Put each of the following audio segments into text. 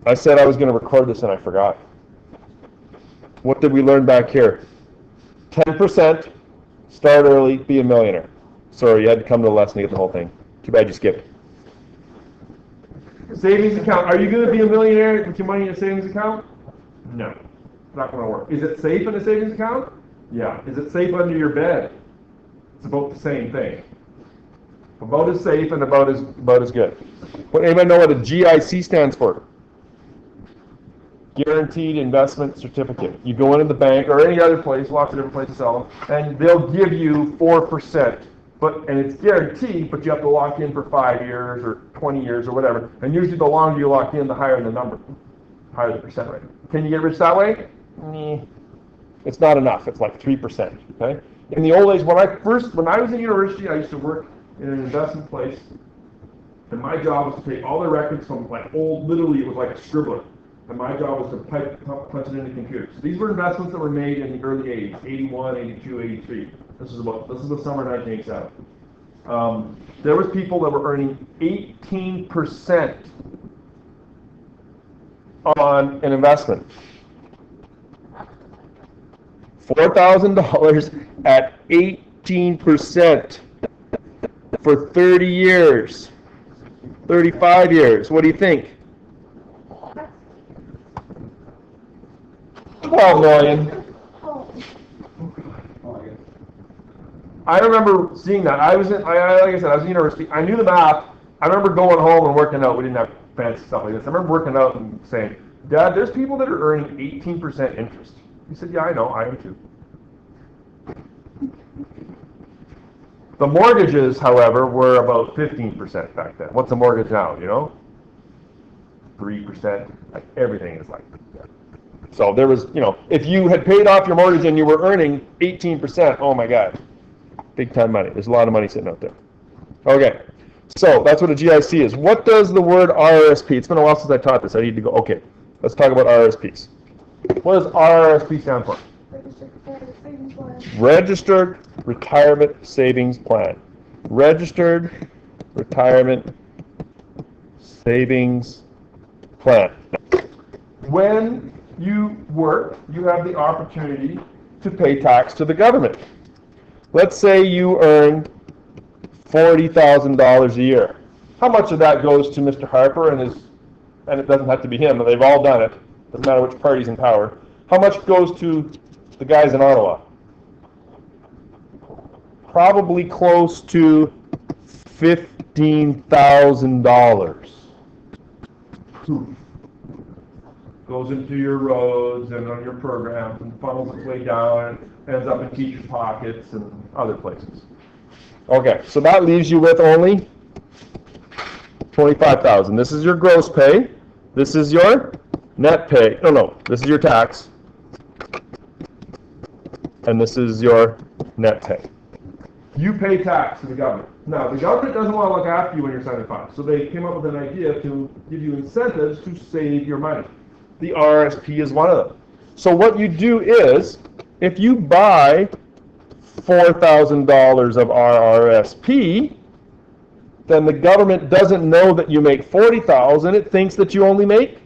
I said I was going to record this and I forgot. What did we learn back here? 10%, start early, be a millionaire. Sorry, you had to come to the lesson to get the whole thing. Too bad you skipped. Savings account. Are you going to be a millionaire with your money in a savings account? No. It's not going to work. Is it safe in a savings account? Yeah. Is it safe under your bed? It's about the same thing. About as safe and about as good. Anybody know what a GIC stands for? Guaranteed Investment Certificate. You go into the bank or any other place, lots of different places sell them, and they'll give you 4%. And it's guaranteed, but you have to lock in for 5 years or 20 years or whatever. And usually the longer you lock in, the higher the number, higher the percent rate. Can you get rich that way? It's not enough. It's like 3%. Okay. In the old days, when I was in university, I used to work in an investment place, and my job was to take all the records from literally it was like a scribbler, and my job was to punch it into the computer. So these were investments that were made in the early 80s, 81, 82, 83. This is the summer 1987. There was people that were earning 18% on an investment. $4,000 at 18% for 30 years, 35 years. What do you think? 12 million. I remember seeing that. Like I said, I was in university. I knew the math. I remember going home and working out. We didn't have fancy stuff like this. I remember working out and saying, Dad, there's people that are earning 18% interest. He said, yeah, I know. I am too. The mortgages, however, were about 15% back then. What's a mortgage now, you know? 3%. Like everything is like that. So there was, if you had paid off your mortgage and you were earning 18%, oh my God. Big time money. There's a lot of money sitting out there. Okay, so that's what a GIC is. What does the word RRSP? It's been a while since I taught this. I need to go. Okay, let's talk about RRSPs. What does RRSP stand for? Registered Retirement Savings Plan. Registered Retirement Savings Plan. When you work, you have the opportunity to pay tax to the government. Let's say you earn $40,000 a year. How much of that goes to Mr. Harper and it doesn't have to be him, they've all done it, doesn't matter which party's in power. How much goes to the guys in Ottawa? Probably close to $15,000. Goes into your roads and on your programs and funnels its way down and ends up in teachers' pockets and other places. Okay, so that leaves you with only $25,000. This is your gross pay. This is your net pay. No, this is your tax. And this is your net pay. You pay tax to the government. Now, the government doesn't want to look after you when you're 75, so they came up with an idea to give you incentives to save your money. The RRSP is one of them. So what you do is, if you buy $4,000 of RRSP, then the government doesn't know that you make $40,000. It thinks that you only make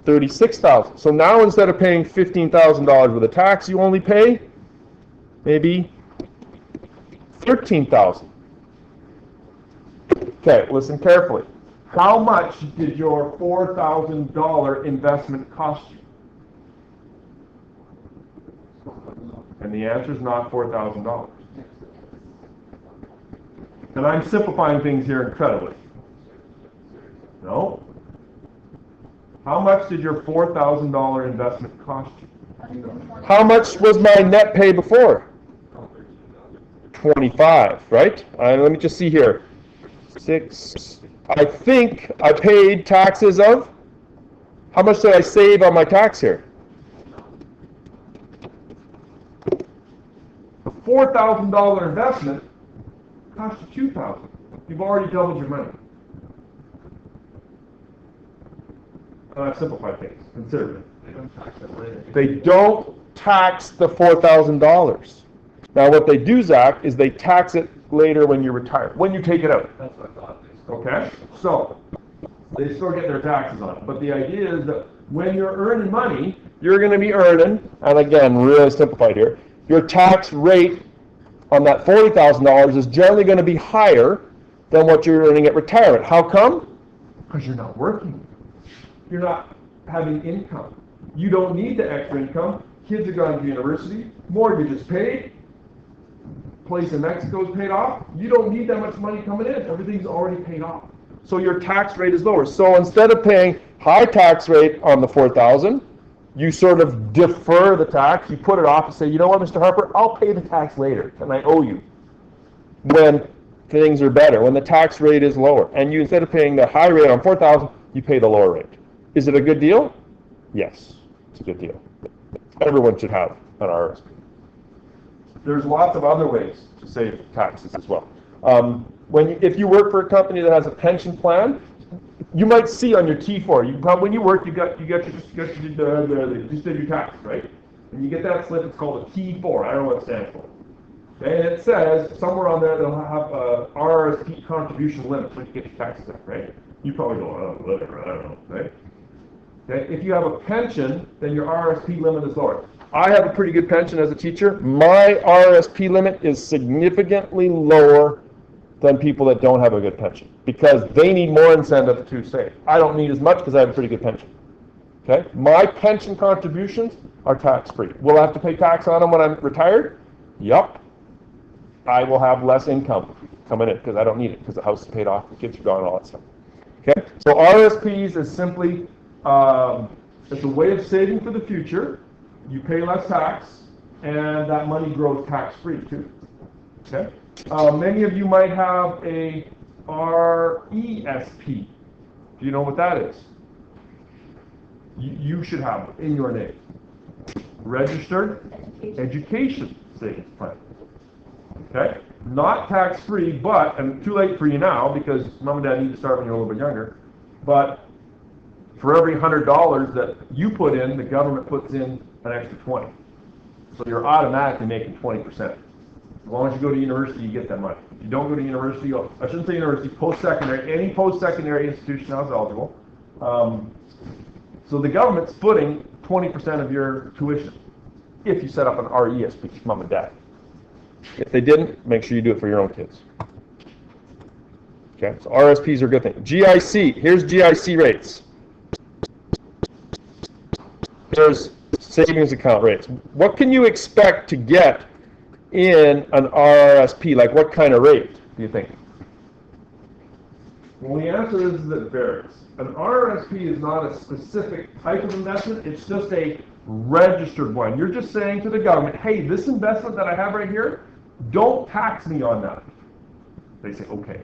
$36,000. So now instead of paying $15,000 with a tax, you only pay maybe $13,000. Okay, listen carefully. How much did your $4,000 investment cost you? And the answer is not $4,000. And I'm simplifying things here incredibly. No. How much did your $4,000 investment cost you? How much was my net pay before? 25, right? Let me just see here. 6. I think I paid taxes of, how much did I save on my tax here? The $4,000 investment cost you $2,000. You've already doubled your money. I've simplified things considerably. They don't tax the $4,000. Now what they do, Zach, is they tax it later when you retire, when you take it out. That's what I thought. Okay? So, They still get their taxes on it. But the idea is that when you're earning money, you're going to be earning, and again, really simplified here, your tax rate on that $40,000 is generally going to be higher than what you're earning at retirement. How come? Because you're not working. You're not having income. You don't need the extra income. Kids are going to university, mortgage is paid, place in Mexico is paid off. You don't need that much money coming in. Everything's already paid off. So your tax rate is lower. So instead of paying high tax rate on the $4,000, you sort of defer the tax. You put it off and say, you know what, Mr. Harper, I'll pay the tax later, and I owe you. When things are better, when the tax rate is lower, and you instead of paying the high rate on $4,000, you pay the lower rate. Is it a good deal? Yes, it's a good deal. Everyone should have an RSP. There's lots of other ways to save taxes as well. If you work for a company that has a pension plan, you might see on your T4. You probably when you work, you just did your tax, right? And you get that slip. It's called a T4. I don't know what it stands for. Okay, and it says somewhere on there they'll have a RSP contribution limit when you get your taxes out, right? You probably go, oh, whatever, I don't know, right? Okay, if you have a pension, then your RSP limit is lower. I have a pretty good pension as a teacher. My RSP limit is significantly lower than people that don't have a good pension because they need more incentive to save. I don't need as much because I have a pretty good pension. Okay, my pension contributions are tax-free. Will I have to pay tax on them when I'm retired? Yup. I will have less income coming in because I don't need it because the house is paid off, the kids are gone, all that stuff. Okay, so RSPs is simply it's a way of saving for the future. You pay less tax, and that money grows tax-free too. Okay. Many of you might have a RESP. Do you know what that is? You should have it in your name. Registered Education Savings Plan. Okay? Not tax-free, but, and too late for you now because mom and dad need to start when you're a little bit younger, but for every $100 that you put in, the government puts in an extra 20. So you're automatically making 20%. As long as you go to university, you get that money. If you don't go to university, I shouldn't say university, post-secondary, any post-secondary institution now is eligible. So the government's footing 20% of your tuition if you set up an RESP, mom and dad. If they didn't, make sure you do it for your own kids. Okay, so RSPs are a good thing. GIC, here's GIC rates. There's savings account rates. What can you expect to get in an RSP? Like what kind of rate do you think? Well, the answer is that it varies. An RSP is not a specific type of investment. It's just a registered one. You're just saying to the government, hey, this investment that I have right here, don't tax me on that. They say, okay.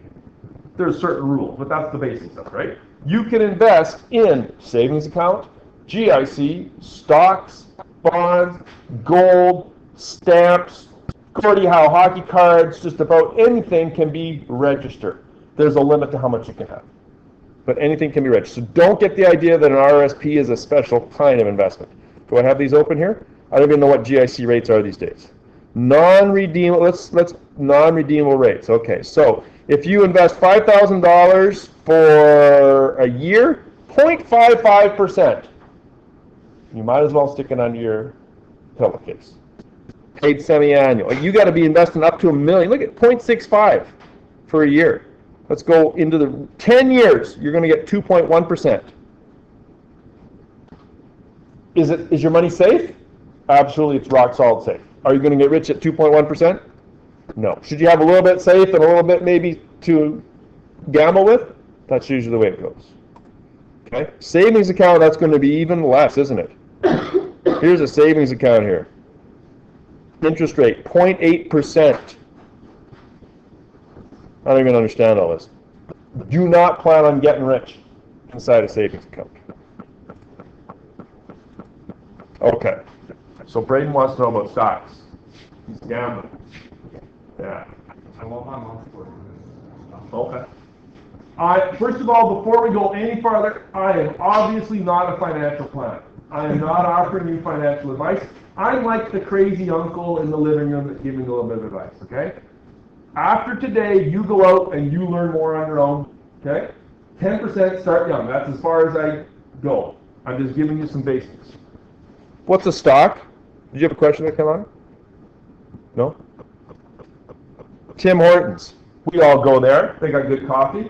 There's certain rules, but that's the basic stuff, right? You can invest in savings account, GIC, stocks, bonds, gold, stamps, Gordie Howe hockey cards, just about anything can be registered. There's a limit to how much you can have. But anything can be registered. So don't get the idea that an RSP is a special kind of investment. Do I have these open here? I don't even know what GIC rates are these days. Non-redeemable, let's non-redeemable rates. Okay, so if you invest $5,000 for a year, 0.55%. You might as well stick it under your pillowcase. Paid semi-annual. You got to be investing up to $1 million. Look at 0.65 for a year. Let's go into the 10 years. You're going to get 2.1%. Is your money safe? Absolutely, it's rock solid safe. Are you going to get rich at 2.1%? No. Should you have a little bit safe and a little bit maybe to gamble with? That's usually the way it goes. Okay. Savings account, that's going to be even less, isn't it? Here's a savings account here. Interest rate, 0.8%. I don't even understand all this. Do not plan on getting rich inside a savings account. Okay. So Braden wants to know about stocks. He's gambling. Yeah. I want my mom for it. Okay. First of all, before we go any farther, I am obviously not a financial planner. I am not offering you financial advice. I'm like the crazy uncle in the living room that's giving you a little bit of advice, okay? After today, you go out and you learn more on your own, okay? 10% start young. That's as far as I go. I'm just giving you some basics. What's a stock? Did you have a question that came on? No? Tim Hortons. We all go there. They got good coffee.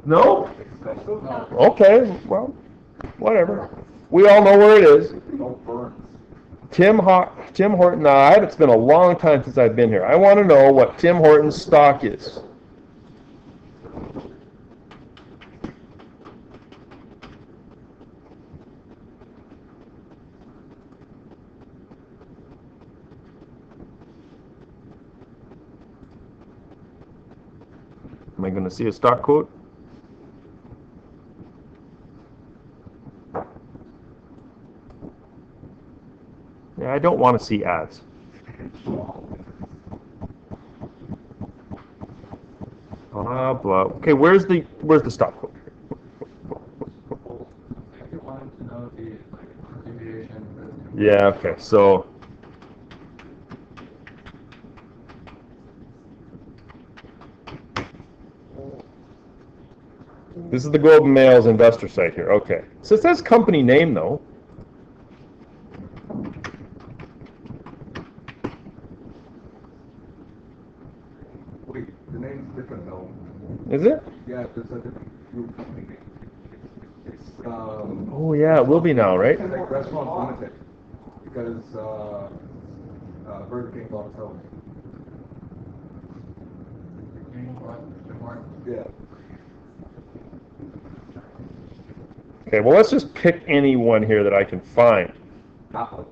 No? Okay, well, whatever. We all know where it is. Tim Horton. Now, it's been a long time since I've been here. I want to know what Tim Horton's stock is. Am I going to see a stock quote? Yeah, I don't want to see ads. Blah blah. Okay, where's the stock quote? I wanted to know the deviation. Yeah. Okay. So. This is the Globe and Mail's investor site here. Okay. So it says company name though. Wait, the name's different though. Is it? Yeah, there's a different group company. It's Oh yeah, it will be now, right? it's like Restaurant Limited because Burger King bought itself. Yeah. Okay. Well, let's just pick any one here that I can find. Apple.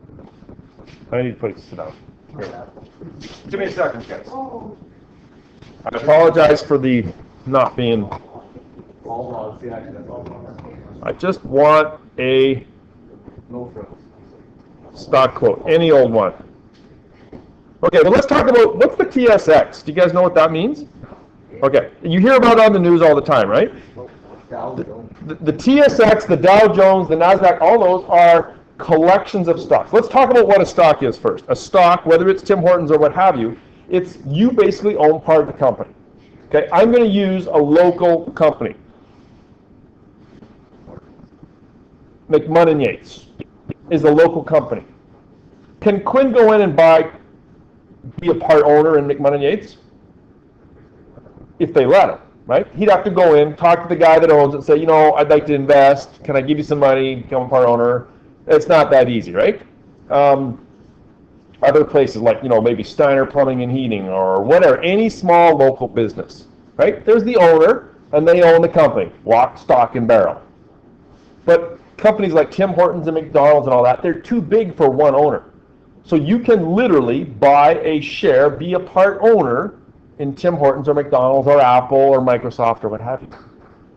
I need to put it sit down. Here. Give me a second, guys. I apologize for the not being. All logs, yeah, that's all logs. I just want a No frills. stock quote, any old one. Okay, well let's talk about what's the TSX. Do you guys know what that means? Okay, you hear about it on the news all the time, right? Dow Jones. The TSX, the Dow Jones, the NASDAQ, all those are collections of stocks. Let's talk about what a stock is first. A stock, whether it's Tim Hortons or what have you, it's you basically own part of the company. Okay, I'm going to use a local company. McMunn and Yates is a local company. Can Quinn go in and be a part owner in McMunn and Yates? If they let him, right? He'd have to go in, talk to the guy that owns it, say, I'd like to invest. Can I give you some money, become a part owner? It's not that easy, right? Other places like, maybe Steiner Plumbing and Heating or whatever, any small local business, right? There's the owner, and they own the company, lock, stock, and barrel. But companies like Tim Hortons and McDonald's and all that, they're too big for one owner. So you can literally buy a share, be a part owner in Tim Hortons or McDonald's or Apple or Microsoft or what have you.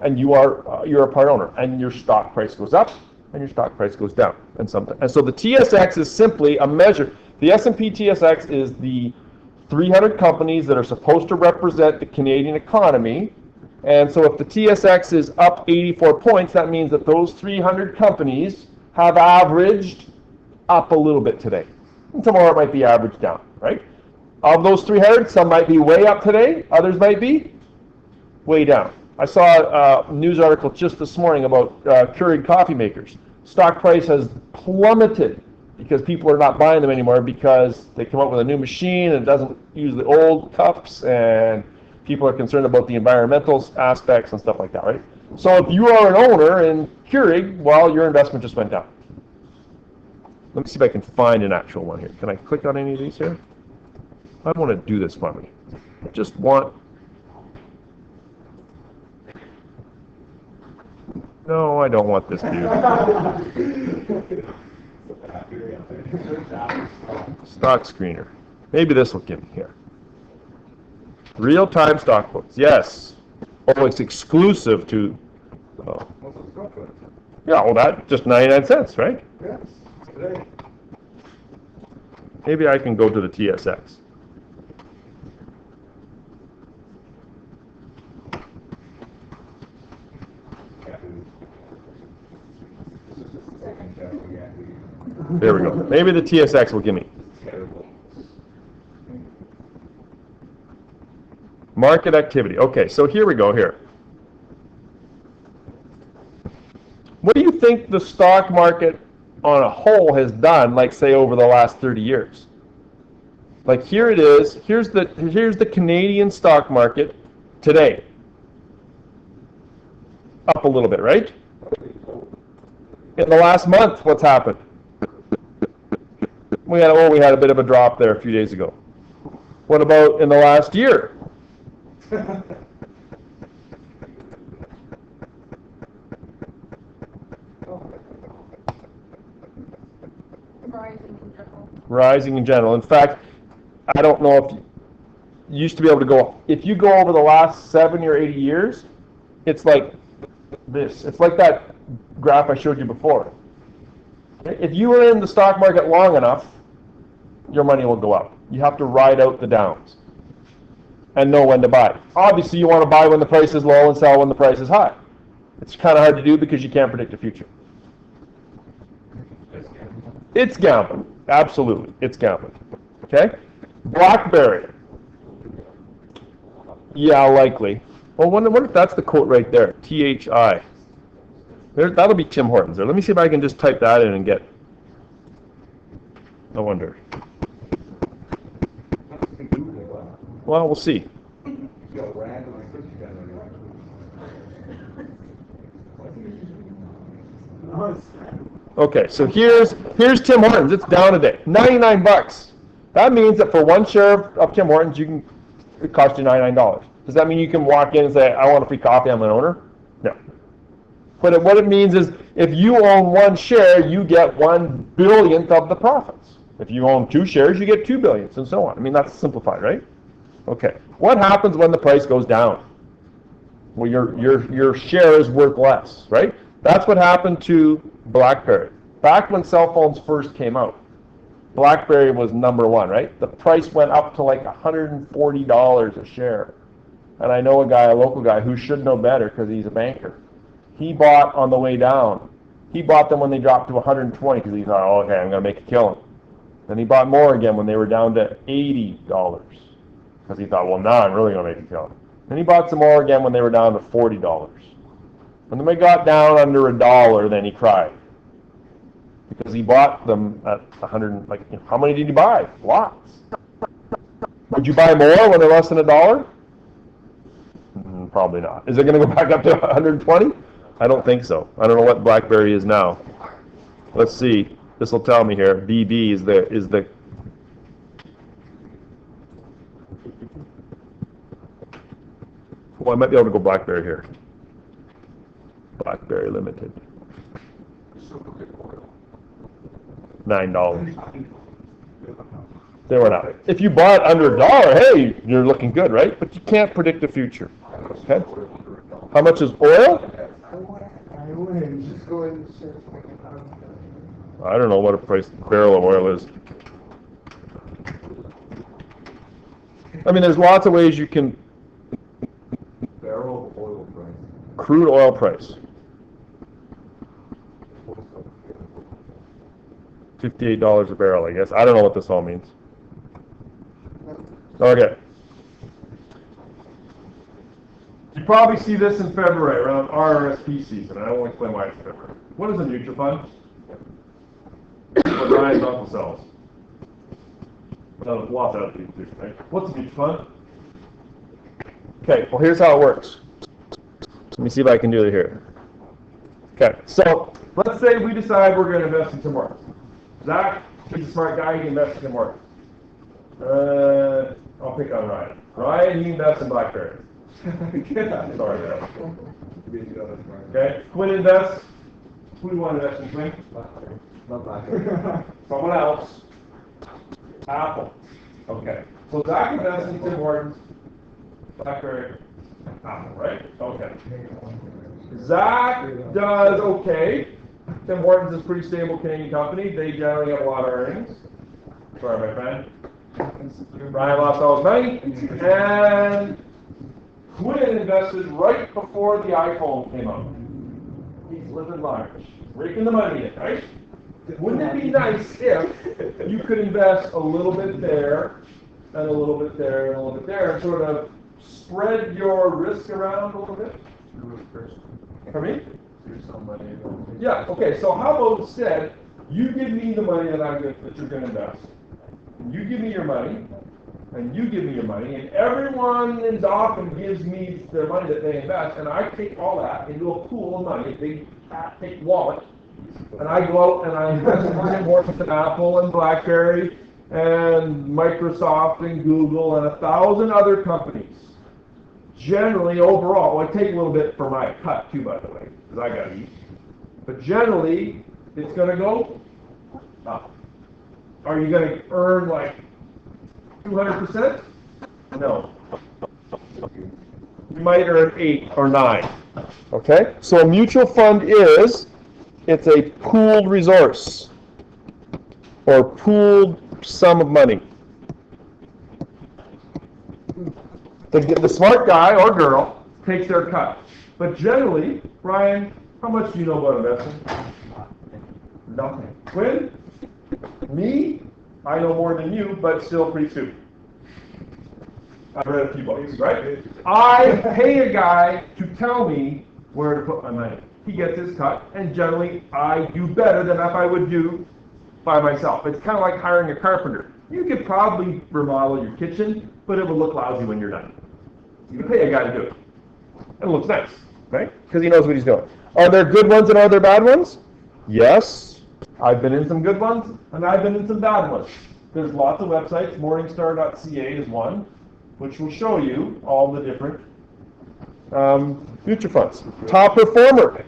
And you're a part owner, and your stock price goes up and your stock price goes down. And so the TSX is simply a measure. The S&P TSX is the 300 companies that are supposed to represent the Canadian economy. And so if the TSX is up 84 points, that means that those 300 companies have averaged up a little bit today. And tomorrow it might be averaged down, right? Of those 300, some might be way up today, others might be way down. I saw a news article just this morning about Keurig coffee makers. Stock price has plummeted because people are not buying them anymore because they come up with a new machine and it doesn't use the old cups, and people are concerned about the environmental aspects and stuff like that, right? So if you are an owner in Keurig, well, your investment just went down. Let me see if I can find an actual one here. Can I click on any of these here? I don't want to do this for me. I just want... No, I don't want this, dude. Stock screener. Maybe this will give me here. Real-time stock quotes. Yes. Oh, it's exclusive to... Oh. What's the stock price? Yeah, well, that just 99 cents, right? Yes, today. Maybe I can go to the TSX. There we go. Maybe the TSX will give me. Market activity. Okay, so here we go here. What do you think the stock market on a whole has done, like say over the last 30 years? Like here it is, here's the Canadian stock market today. Up a little bit, right? In the last month, what's happened? We had a bit of a drop there a few days ago. What about in the last year? Rising in general. In fact, I don't know if you used to be able to go, if you go over the last 70 or 80 years, it's like this. It's like that graph I showed you before. If you were in the stock market long enough, your money will go up. You have to ride out the downs and know when to buy. Obviously, you want to buy when the price is low and sell when the price is high. It's kind of hard to do because you can't predict the future. It's gambling. Absolutely. It's gambling. Okay? BlackBerry. Yeah, likely. Well, what if that's the quote right there? THI. That'll be Tim Hortons there. Let me see if I can just type that in and get. I wonder. Well, we'll see. Okay, so here's Tim Hortons. It's down today, $99. That means that for one share of Tim Hortons, it costs you $99. Does that mean you can walk in and say, I want a free coffee, I'm an owner? No. But what it means is, if you own one share, you get 1/billionth of the profits. If you own 2 shares, you get 2 billionths, and so on. I mean, that's simplified, right? Okay. What happens when the price goes down? Well, your share is worth less, right? That's what happened to BlackBerry. Back when cell phones first came out, BlackBerry was number one, right? The price went up to like $140 a share. And I know a local guy, who should know better because he's a banker. He bought on the way down. He bought them when they dropped to 120 because he thought, oh, okay, I'm going to make a killing. Then he bought more again when they were down to $80 because he thought, well, now I'm really going to make a killing. Then he bought some more again when they were down to $40. When they got down under $1, then he cried because he bought them at 100. Like, how many did he buy? Lots. Would you buy more when they're less than $1? Probably not. Is it going to go back up to 120? I don't think so. I don't know what BlackBerry is now. Let's see. This will tell me here. BB is the. Well, I might be able to go BlackBerry here. BlackBerry Limited. $9. They were not. If you bought under $1, hey, you're looking good, right? But you can't predict the future. Okay. How much is oil? I don't know what a barrel of oil is. I mean, there's lots of ways you can. Barrel of oil price. Crude oil price. $58 a barrel, I guess. I don't know what this all means. Okay. You probably see this in February, around RRSP season. I won't explain why it's February. What is a mutual fund? What Ryan's uncle sells. Lots of other people do, right? What's a mutual fund? Okay, well, here's how it works. Let me see if I can do it here. Okay, so let's say we decide we're going to invest in Tim Hortons. Zach, he's a smart guy, he invests in Tim Hortons. I'll pick on Ryan. Ryan, he invests in BlackBerry. Sorry, man. Okay, Quinn invests. Who do you want to invest in, Quinn? Not BlackBerry. Someone else. Apple. Okay, so Zach invests in Tim Hortons, BlackBerry, Apple, right? Okay. Zach does okay. Tim Hortons is a pretty stable Canadian company. They generally have a lot of earnings. Sorry, my friend. Ryan lost all his money. And Quinn invested right before the iPhone came out. He's living large. Raking the money in, right? Wouldn't it be nice if you could invest a little bit there, and a little bit there, and a little bit there, and sort of spread your risk around a little bit? For me? Yeah, okay, so how about instead, you give me the money that you're gonna invest. And you give me your money, and you give me your money, and everyone in Dauphin gives me their money that they invest, and I take all that into a pool of money, a big take wallet, and I go out and I invest in more with Apple and BlackBerry and Microsoft and Google and 1,000 other companies. Generally, overall, I take a little bit for my cut too, by the way, because I got to eat. But generally, it's going to go up. Are you going to earn like 200%? No. You might earn 8 or 9. Okay? So a mutual fund it's a pooled resource or pooled sum of money. The smart guy or girl takes their cut. But generally, Brian, how much do you know about investing? Nothing. Quinn? Me? I know more than you, but still pretty stupid. I've read a few books, right? I pay a guy to tell me where to put my money. He gets his cut, and generally I do better than if I would do by myself. It's kind of like hiring a carpenter. You could probably remodel your kitchen, but it will look lousy when you're done. You pay a guy to do it. And it looks nice, right? Because he knows what he's doing. Are there good ones and are there bad ones? Yes. I've been in some good ones, and I've been in some bad ones. There's lots of websites. Morningstar.ca is one, which will show you all the different mutual funds. Top performer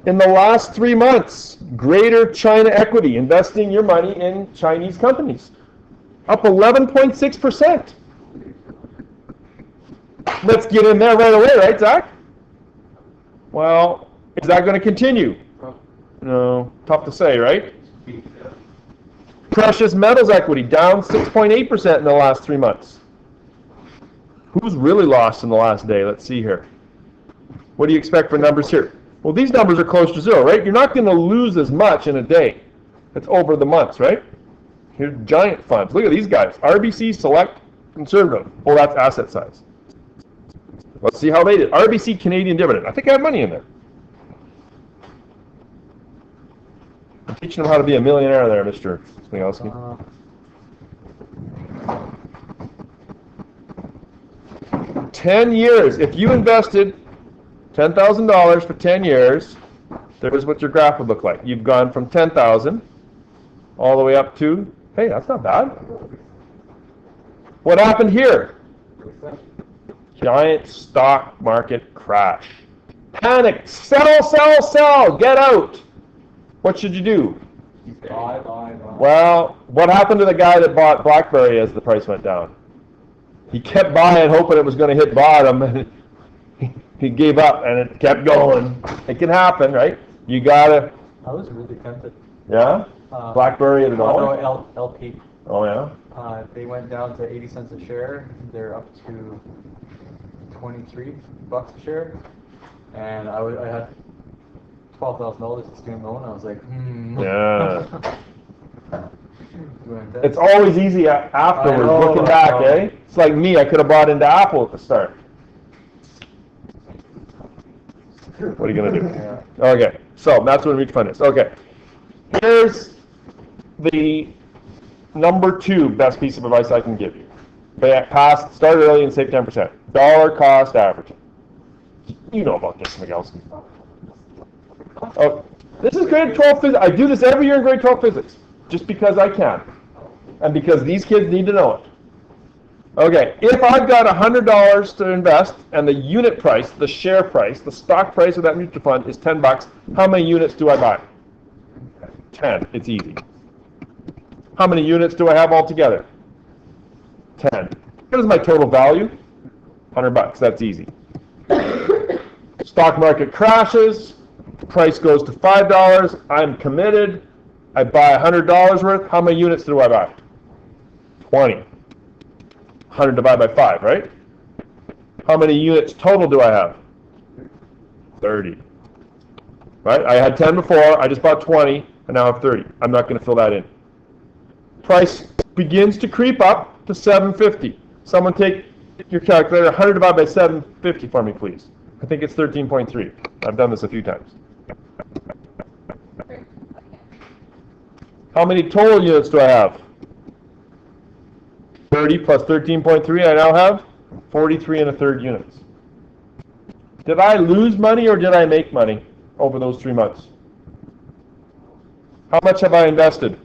in the last 3 months, Greater China Equity, investing your money in Chinese companies, up 11.6%. Let's get in there right away, right, Zach? Well, is that going to continue? No, tough to say, right? Precious metals equity, down 6.8% in the last 3 months. Who's really lost in the last day? Let's see here. What do you expect for numbers here? Well, these numbers are close to zero, right? You're not going to lose as much in a day. It's over the months, right? Here's giant funds. Look at these guys. RBC, Select, Conservative. Oh, that's asset size. Let's see how they did. RBC Canadian Dividend. I think I have money in there. I'm teaching them how to be a millionaire there, Mr. Smielski. 10 years. If you invested $10,000 for 10 years, there's what your graph would look like. You've gone from 10,000 all the way up to, hey, that's not bad. What happened here? Giant stock market crash. Panic. Sell, sell, sell. Get out. What should you do? Buy. Well, what happened to the guy that bought BlackBerry as the price went down? He kept buying, hoping it was going to hit bottom, and he gave up, and it kept going. It can happen, right? You gotta. I was really tempted. Yeah. BlackBerry at $1. No, LP. Oh yeah. They went down to 80 cents a share. They're up to $23 a share, and I had $12,000 in student loan. I was like, Yeah. Doing that. It's always easy afterwards, looking back, eh? It's like me. I could have bought into Apple at the start. What are you going to do? Yeah. Okay, so that's what a mutual fund is. Okay, here's the number 2 best piece of advice I can give you. Start early and save 10%. Dollar cost averaging. You know about this, Miguelski. Oh, this is grade 12 physics. I do this every year in grade 12 physics, just because I can, and because these kids need to know it. Okay, if I've got $100 to invest, and the unit price, the share price, the stock price of that mutual fund is $10, how many units do I buy? 10. It's easy. How many units do I have altogether? 10. What is my total value? $100. That's easy. Stock market crashes. Price goes to $5. I'm committed. I buy $100 worth. How many units do I buy? 20. 100 divided by 5, right? How many units total do I have? 30. Right? I had 10 before. I just bought 20, and now I have 30. I'm not going to fill that in. Price begins to creep up to $7.50. Someone take your calculator, 100 divided by 750 for me, please. I think it's 13.3. I've done this a few times. How many total units do I have? 30 plus 13.3, I now have 43 and a third units. Did I lose money or did I make money over those 3 months? How much have I invested?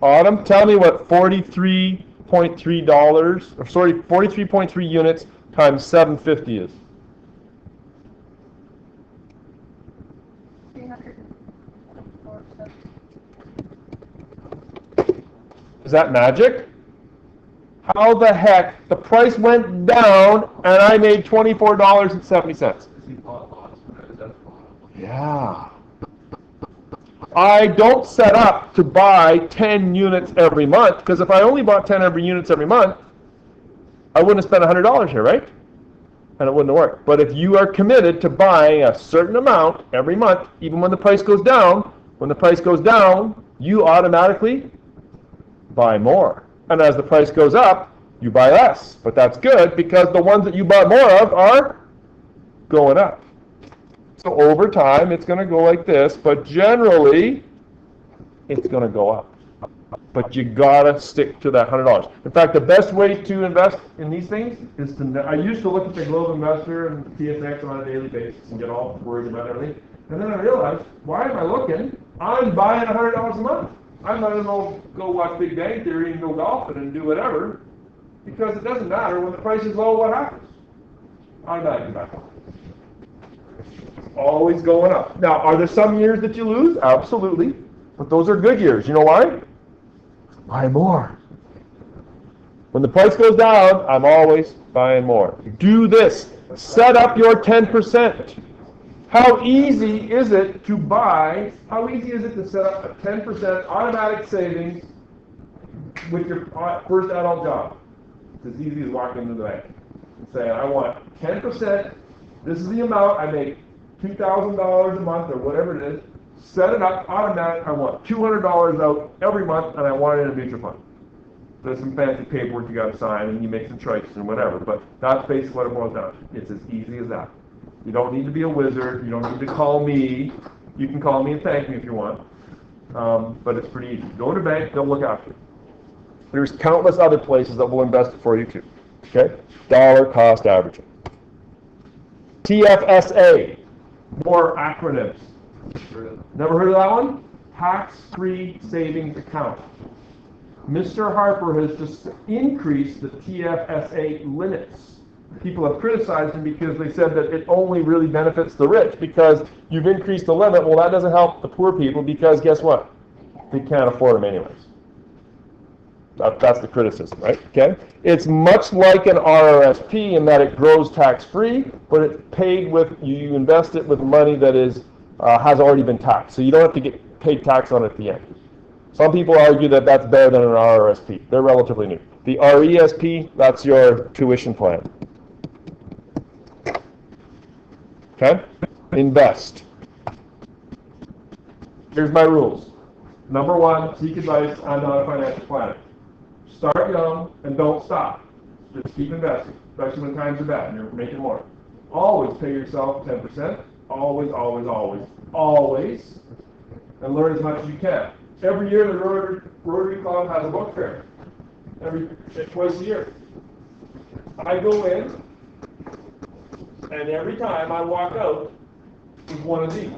Autumn, tell me what $43.3, or sorry, 43.3 units times 750 is. 324. Is that magic? How the heck? The price went down and I made $24.70. Yeah. I don't set up to buy 10 units every month, because if I only bought 10 units every month, I wouldn't have spent $100 here, right? And it wouldn't have worked. But if you are committed to buying a certain amount every month, even when the price goes down, you automatically buy more. And as the price goes up, you buy less. But that's good, because the ones that you bought more of are going up. So over time, it's going to go like this, but generally, it's going to go up. But you got to stick to that $100. In fact, the best way to invest in these things is to, I used to look at the Globe Investor and TSX on a daily basis and get all worried about everything. And then I realized, why am I looking? I'm buying $100 a month. I'm not going to go watch Big Bang Theory and go golfing and do whatever, because it doesn't matter. When the price is low, what happens? Automatically back up. Always going up. Now, are there some years that you lose? Absolutely. But those are good years. You know why? Buy more. When the price goes down, I'm always buying more. Do this. Set up your 10%. How easy is it to buy? How easy is it to set up a 10% automatic savings with your first adult job? It's as easy as walking into the bank and saying, I want 10%. This is the amount I make. $2,000 a month or whatever it is, set it up automatic. I want $200 out every month, and I want it in a mutual fund. There's some fancy paperwork you got to sign, and you make some choices and whatever. But that's basically what it boils down to. It's as easy as that. You don't need to be a wizard. You don't need to call me. You can call me and thank me if you want. But it's pretty easy. Go to the bank. They'll look after you. There's countless other places that will invest it for you too. Okay? Dollar cost averaging. TFSA. More acronyms. Never heard of that one? Tax-free savings account. Mr. Harper has just increased the TFSA limits. People have criticized him because they said that it only really benefits the rich because you've increased the limit. Well, that doesn't help the poor people because guess what? They can't afford them anyways. That's the criticism, right? Okay. It's much like an RRSP in that it grows tax-free, but it's paid with, you invest it with money that is has already been taxed, so you don't have to get paid tax on it at the end. Some people argue that that's better than an RRSP. They're relatively new. The RESP, that's your tuition plan. Okay. Invest. Here's my rules. Number one, seek advice. I'm not a financial planner. Start young and don't stop. Just keep investing, especially when times are bad and you're making more. Always pay yourself 10%. Always, always, always, always. And learn as much as you can. Every year the Rotary Club has a book fair. Twice a year. I go in, and every time I walk out with one of these.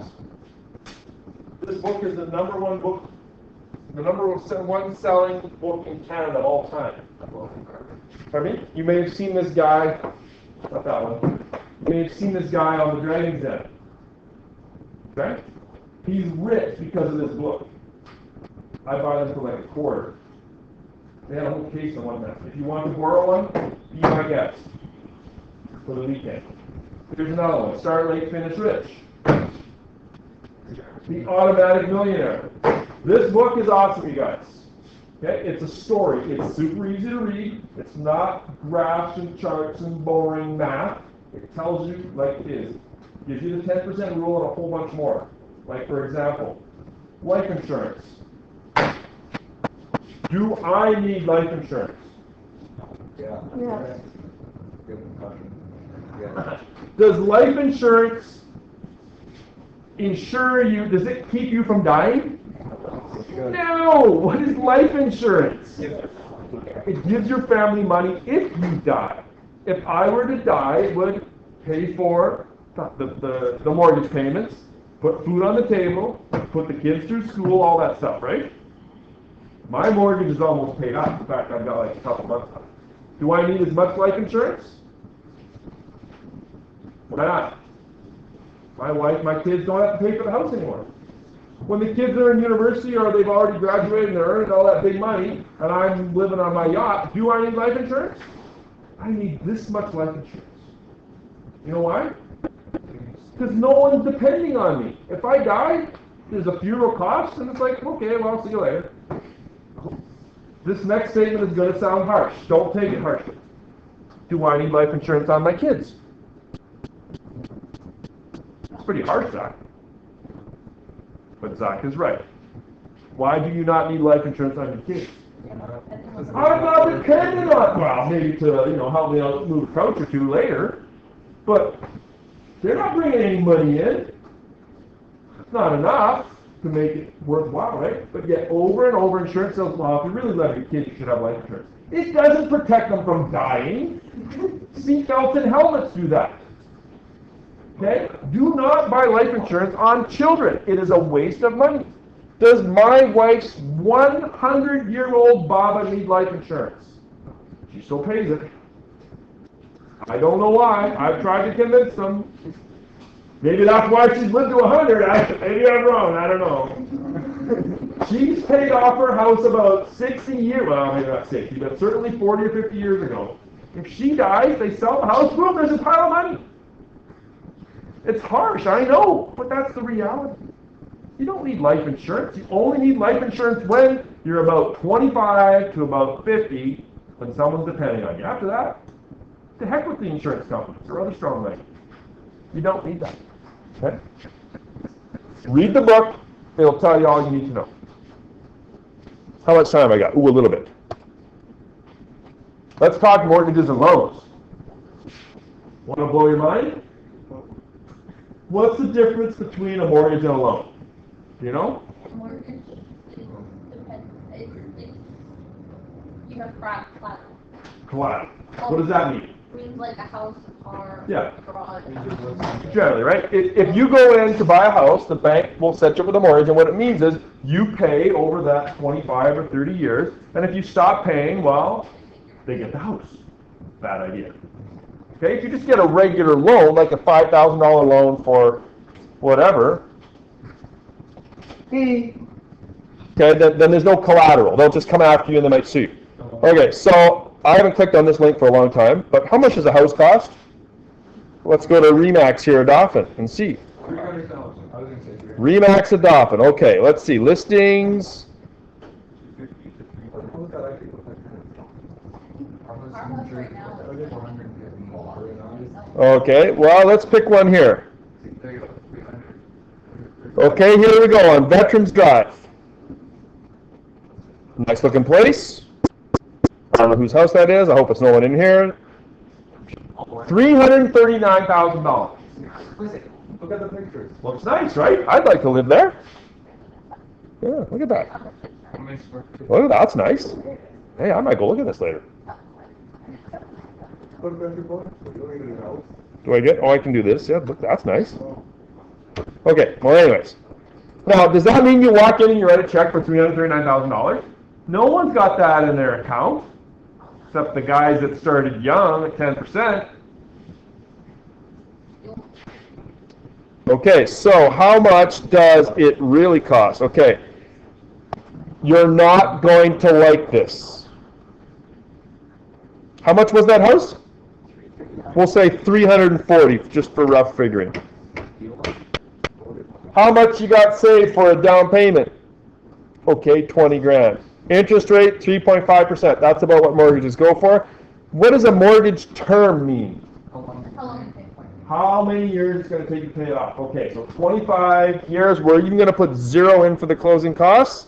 This book is the number one book. The number one selling book in Canada all time. Pardon me? You may have seen this guy, not that one. You may have seen this guy on the Dragon's Den. Okay? He's rich because of this book. I buy them for like a quarter. They had a whole case of one now. If you want to borrow one, be my guest for the weekend. Here's another one. Start late, finish rich. The Automatic Millionaire. This book is awesome, you guys. Okay, it's a story. It's super easy to read. It's not graphs and charts and boring math. It tells you like it is. Gives you the 10% rule and a whole bunch more. Like for example, life insurance. Do I need life insurance? Yeah. Yes. Good question. Yeah. Does life insurance insure you? Does it keep you from dying? Good. No! What is life insurance? It gives your family money if you die. If I were to die, it would pay for the mortgage payments, put food on the table, put the kids through school, all that stuff, right? My mortgage is almost paid off. In fact, I've got like a couple months left. Do I need as much life insurance? Why not? My wife, my kids don't have to pay for the house anymore. When the kids are in university or they've already graduated and they're earning all that big money and I'm living on my yacht, do I need life insurance? I need this much life insurance. You know why? Because no one's depending on me. If I die, there's a funeral cost and it's like, okay, well, I'll see you later. This next statement is going to sound harsh. Don't take it harshly. Do I need life insurance on my kids? It's pretty harsh, Zach. But Zach is right. Why do you not need life insurance on your kids? I'm not dependent on, well, maybe to, help me out move a couch or two later, but they're not bringing any money in. It's not enough to make it worthwhile, right? But yet over and over insurance says, well, if you really love your kids, you should have life insurance. It doesn't protect them from dying. Seatbelts and helmets do that. Okay? Do not buy life insurance on children. It is a waste of money. Does my wife's 100-year-old Baba need life insurance? She still pays it. I don't know why. I've tried to convince them. Maybe that's why she's lived to 100. Maybe I'm wrong. I don't know. She's paid off her house about 60 years. Well, maybe not 60, but certainly 40 or 50 years ago. If she dies, they sell the house. Boom, there's a pile of money. It's harsh, I know, but that's the reality. You don't need life insurance. You only need life insurance when you're about 25 to about 50, when someone's depending on you. After that, to heck with the insurance companies or other strong money. You don't need that. Okay? Read the book. It'll tell you all you need to know. How much time I got? Ooh, a little bit. Let's talk mortgages and loans. Want to blow your mind? What's the difference between a mortgage and a loan? Do you know? Mortgage depends. You have collateral. Collateral. What does that mean? Means like a house, a car, Yeah. a garage. Generally, right? If you go in to buy a house, the bank will set you up with a mortgage, and what it means is you pay over that 25 or 30 years, and if you stop paying, well, they get the house. Bad idea. Okay, if you just get a regular loan, like a $5,000 loan for whatever, okay, then there's no collateral. They'll just come after you and they might sue you. Okay, so I haven't clicked on this link for a long time, but how much does a house cost? Let's go to Remax here at Dauphin and see. 300,000. I was going to say 300. Remax at Dauphin. Okay, let's see. Listings. What was that actually look like? Our house right now is 450. Okay, well, let's pick one here. There you go. 300. Okay, here we go on Veterans Drive. Nice looking place. I don't know whose house that is. I hope it's no one in here. $339,000. Look at the pictures. Looks nice, right? I'd like to live there. Yeah, look at that. How many square feet? Look at that. That's nice. Hey, I might go look at this later. What about your boy? You don't need a house. Do I get? Oh, I can do this. Yeah, look, that's nice. Okay. Well, anyways. Now, does that mean you walk in and you write a check for $339,000? No one's got that in their account, except the guys that started young at 10%. Okay, so how much does it really cost? Okay, you're not going to like this. How much was that house? We'll say 340, just for rough figuring. How much you got saved for a down payment? Okay, 20 grand. Interest rate, 3.5%. That's about what mortgages go for. What does a mortgage term mean? How long it takes? How many years it's going to take to pay it off? Okay, so 25 years. We're even going to put 0 in for the closing costs.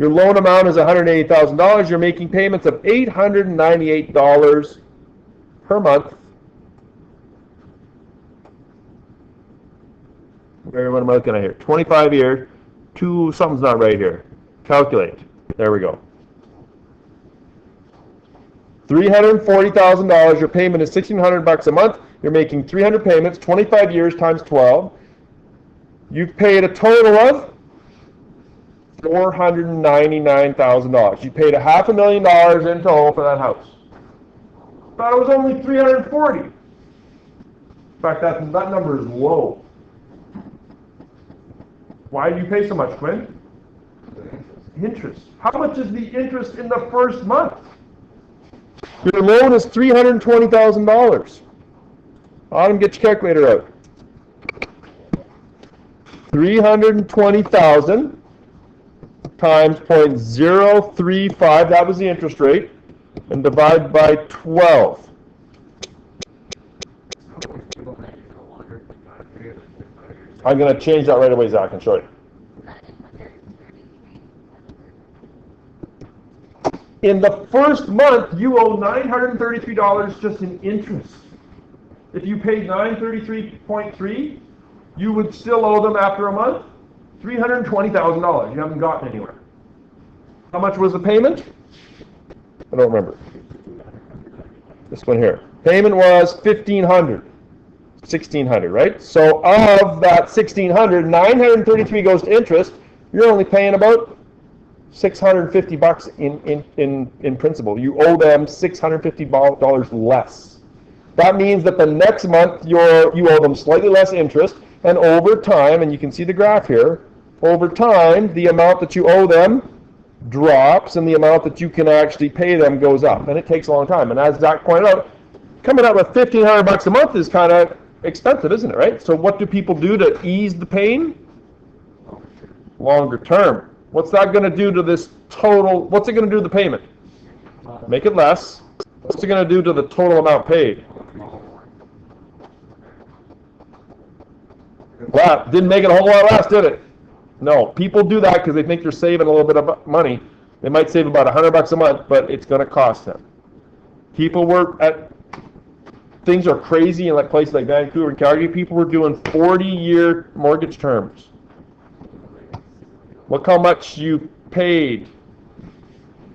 Your loan amount is $180,000. You're making payments of $898 per month. What am I looking at here? 25 years. Something's not right here. Calculate. There we go. $340,000. Your payment is $1,600 a month. You're making 300 payments, 25 years times 12. You've paid a total of $499,000. You paid $500,000 in total for that house. Thought it was only 340. In fact, that number is low. Why do you pay so much, Quinn? Interest. How much is the interest in the first month? Your loan is $320,000. Autumn, get your calculator out. 320,000 times 0.035, that was the interest rate, and divide by 12. I'm going to change that right away, Zach, and show you. In the first month, you owe $933 just in interest. If you paid $933.3, you would still owe them after a month $320,000. You haven't gotten anywhere. How much was the payment? I don't remember. This one here. Payment was $1,500. $1,600, right? So of that $1,600, $933 goes to interest. You're only paying about $650 in principal. You owe them $650 less. That means that the next month you owe them slightly less interest, and over time, and you can see the graph here, over time the amount that you owe them drops and the amount that you can actually pay them goes up, and it takes a long time. And as Zach pointed out, coming out with $1,500 a month is kind of expensive, isn't it, right? So what do people do to ease the pain? Longer term. What's that going to do to this total? What's it going to do to the payment? Make it less. What's it going to do to the total amount paid? Well, didn't make it a whole lot less, did it? No. People do that because they think they're saving a little bit of money. They might save about $100 a month, but it's going to cost them. People were at things are crazy in like places like Vancouver and Calgary. People were doing 40-year mortgage terms. Look how much you paid.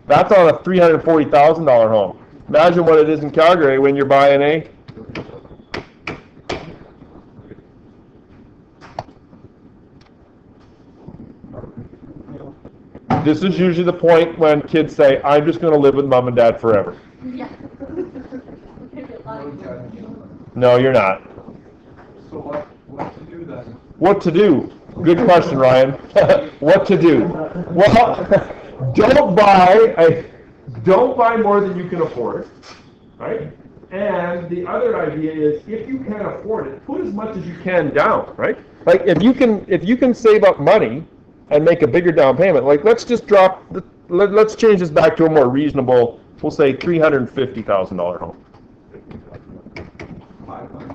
That's on a $340,000 home. Imagine what it is in Calgary when you're buying a. This is usually the point when kids say, I'm just going to live with mom and dad forever. Yeah. No, you're not. So what to do then? What to do? Good question, Ryan. What to do? Well, don't buy more than you can afford, right? And the other idea is, if you can't afford it, put as much as you can down, right? Like if you can save up money and make a bigger down payment, like let's change this back to a more reasonable, we'll say $350,000 home.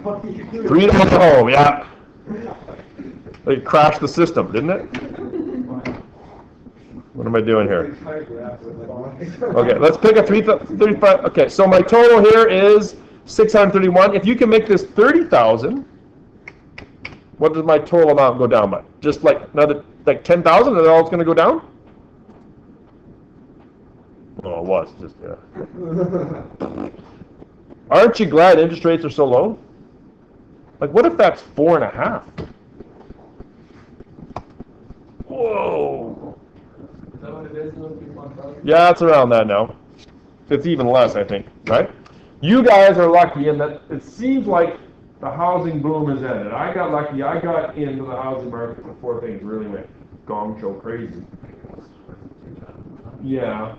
$300 home, yeah. It crashed the system, didn't it? What am I doing here? Okay, let's pick a 35. Okay, so my total here is 631. If you can make this 30,000, what does my total amount go down by? Just like another 10,000, and all it's going to go down? Oh, it was just yeah. Aren't you glad interest rates are so low? Like, what if that's 4.5? Whoa. Is that what it is? Yeah, it's around that now. It's even less, I think, right? You guys are lucky in that it seems like the housing boom has ended. I got lucky. I got into the housing market before things really went gong show crazy. Yeah,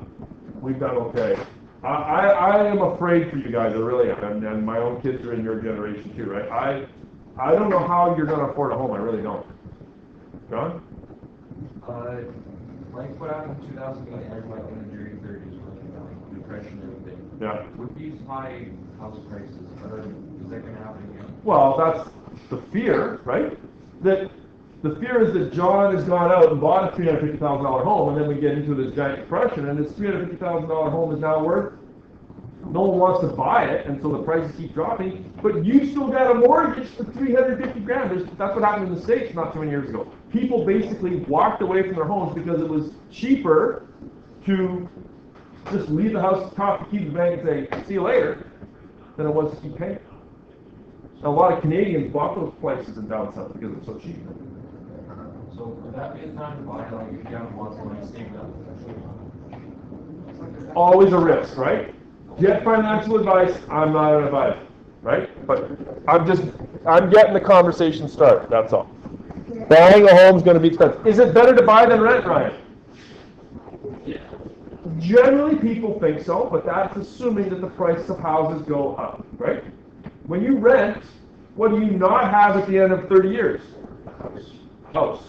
we've done okay. I am afraid for you guys, I really am, and my own kids are in your generation too, right? I don't know how you're going to afford a home, I really don't. John? Like what happened in 2008, everybody in the during 30s, like depression and everything. Yeah. With these high house prices, is that going to happen again? Well, that's the fear, right? That The fear is that John has gone out and bought a $350,000 home, and then we get into this giant depression, and this $350,000 home is now worth, no one wants to buy it, and so the prices keep dropping, but you still got a mortgage for 350 grand. That's what happened in the States not too many years ago. People basically walked away from their homes because it was cheaper to just leave the house, talk to keep the bank and say, see you later, than it was to keep paying. And a lot of Canadians bought those places in down south because it's so cheap. So would that be the time to buy, like, if you have lots of money saved up? Always a risk, right? Get financial advice. I'm not an advisor, right? But I'm getting the conversation started. That's all. Buying a home is going to be expensive. Is it better to buy than rent, Ryan? Yeah. Generally, people think so, but that's assuming that the price of houses go up, right? When you rent, what do you not have at the end of 30 years? House,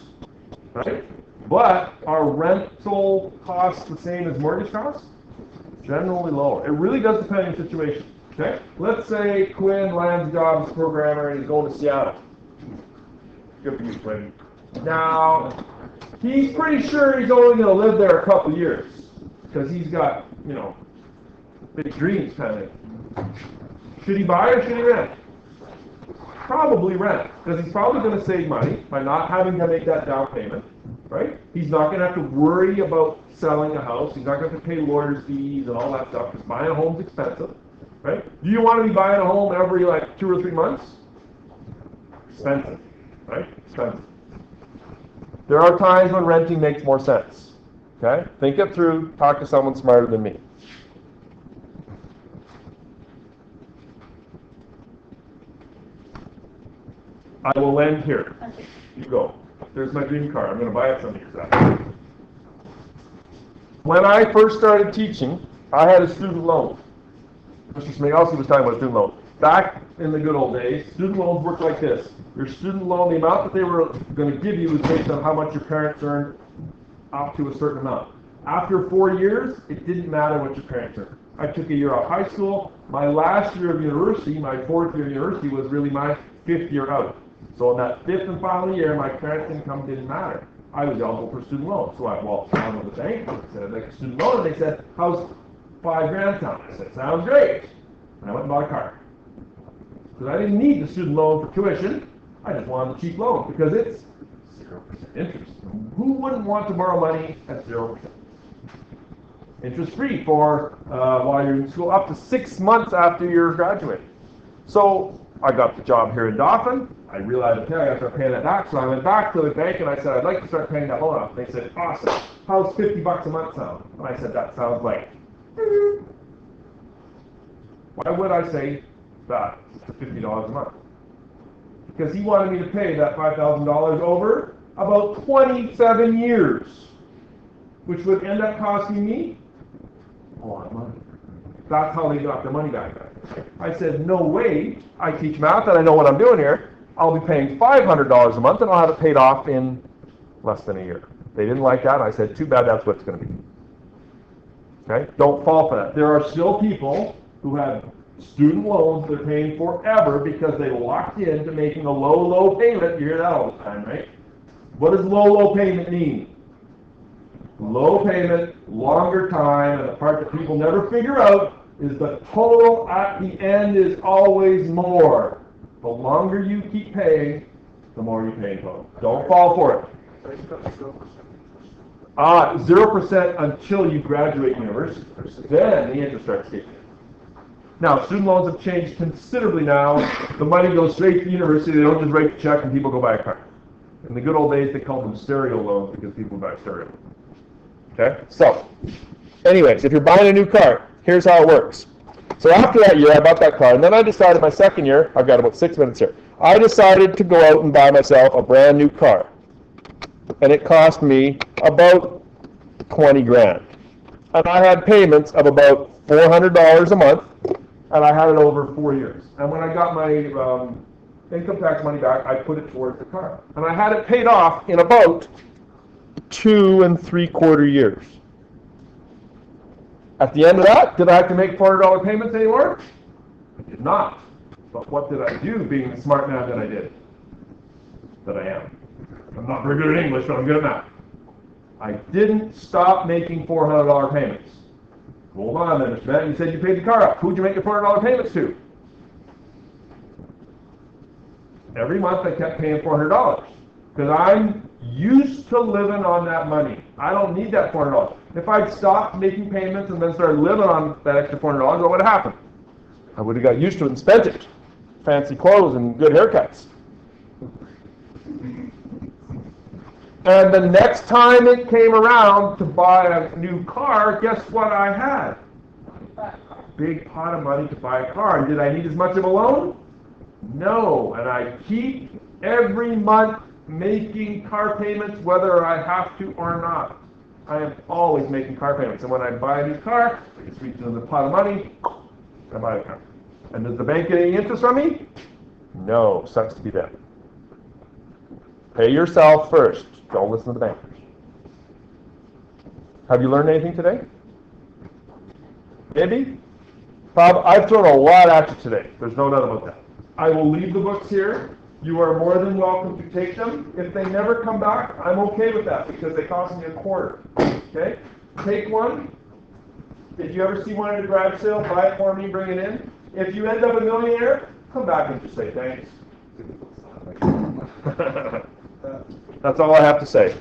right? But are rental costs the same as mortgage costs? Generally lower. It really does depend on your situation. Okay? Let's say Quinn lands a job as a programmer and he's going to Seattle. Good for you, Quinn. Now, he's pretty sure he's only going to live there a couple years because he's got, big dreams kind of. Should he buy or should he rent? Probably rent, because he's probably going to save money by not having to make that down payment, right? He's not going to have to worry about selling a house. He's not going to have to pay lawyers' fees and all that stuff, because buying a home is expensive, right? Do you want to be buying a home every, 2 or 3 months? Expensive, right? Expensive. There are times when renting makes more sense, okay? Think it through. Talk to someone smarter than me. I will end here. You go. There's my dream car. I'm going to buy it some years after. When I first started teaching, I had a student loan. Mr. Smigalski was talking about student loan. Back in the good old days, student loans worked like this. Your student loan, the amount that they were going to give you was based on how much your parents earned up to a certain amount. After 4 years, it didn't matter what your parents earned. I took a year off high school. My last year of university, my 4th year of university, was really my 5th year out. So in that 5th and final year, my parents' income didn't matter. I was eligible for student loan. So I walked down to the bank and said, I'd like a student loan. And they said, how's $5 grand sound? I said, sounds great. And I went and bought a car. Because I didn't need the student loan for tuition. I just wanted a cheap loan because it's 0% interest. Who wouldn't want to borrow money at 0%? Interest-free for while you're in school, up to 6 months after you're graduating. So I got the job here in Dauphin. I realized, okay, I got to start paying that back. So I went back to the bank and I said, I'd like to start paying that loan off. And they said, awesome. How's $50 a month sound? And I said, that sounds like. Why would I say that to $50 a month? Because he wanted me to pay that $5,000 over about 27 years, which would end up costing me a lot of money. That's how they got their money back. I said, no way. I teach math and I know what I'm doing here. I'll be paying $500 a month and I'll have it paid off in less than a year. They didn't like that. I said, too bad, that's what it's going to be. Okay? Don't fall for that. There are still people who have student loans they're paying forever because they locked into making a low payment. You hear that all the time, right? What does low payment mean? Low payment, longer time, and the part that people never figure out is the total at the end is always more. The longer you keep paying, the more you pay in total. Don't fall for it. 0% until you graduate university. Then the interest starts kicking in. Now, student loans have changed considerably now. The money goes straight to the university. They don't just write a check and people go buy a car. In the good old days, they called them stereo loans because people buy stereo. Okay? So, anyways, if you're buying a new car, here's how it works. So after that year, I bought that car, and then I decided my second year, I've got about 6 minutes here, I decided to go out and buy myself a brand new car. And it cost me about 20 grand. And I had payments of about $400 a month, and I had it over 4 years. And when I got my income tax money back, I put it towards the car. And I had it paid off in about 2 3/4 years. At the end of that, did I have to make $400 payments anymore? I did not. But what did I do, being the smart man that I did? That I am. I'm not very good at English, but I'm good at math. I didn't stop making $400 payments. Hold on then, Mr. Bennett, you said you paid the car up. Who'd you make your $400 payments to? Every month I kept paying $400 because I'm used to living on that money. I don't need that $400. If I'd stopped making payments and then started living on that extra $400, what would have happened? I would have got used to it and spent it. Fancy clothes and good haircuts. And the next time it came around to buy a new car, guess what I had? A big pot of money to buy a car. And did I need as much of a loan? No. And I keep every month making car payments whether I have to or not. I am always making car payments. And when I buy a new car, I just reach into the pot of money, I buy a car. And does the bank get any interest from me? No. Sucks to be them. Pay yourself first. Don't listen to the bankers. Have you learned anything today? Maybe? I've thrown a lot at you today. There's no doubt about that. I will leave the books here. You are more than welcome to take them. If they never come back, I'm okay with that because they cost me $0.25. Okay? Take one. If you ever see one at a garage sale, buy it for me, bring it in. If you end up a millionaire, come back and just say thanks. That's all I have to say.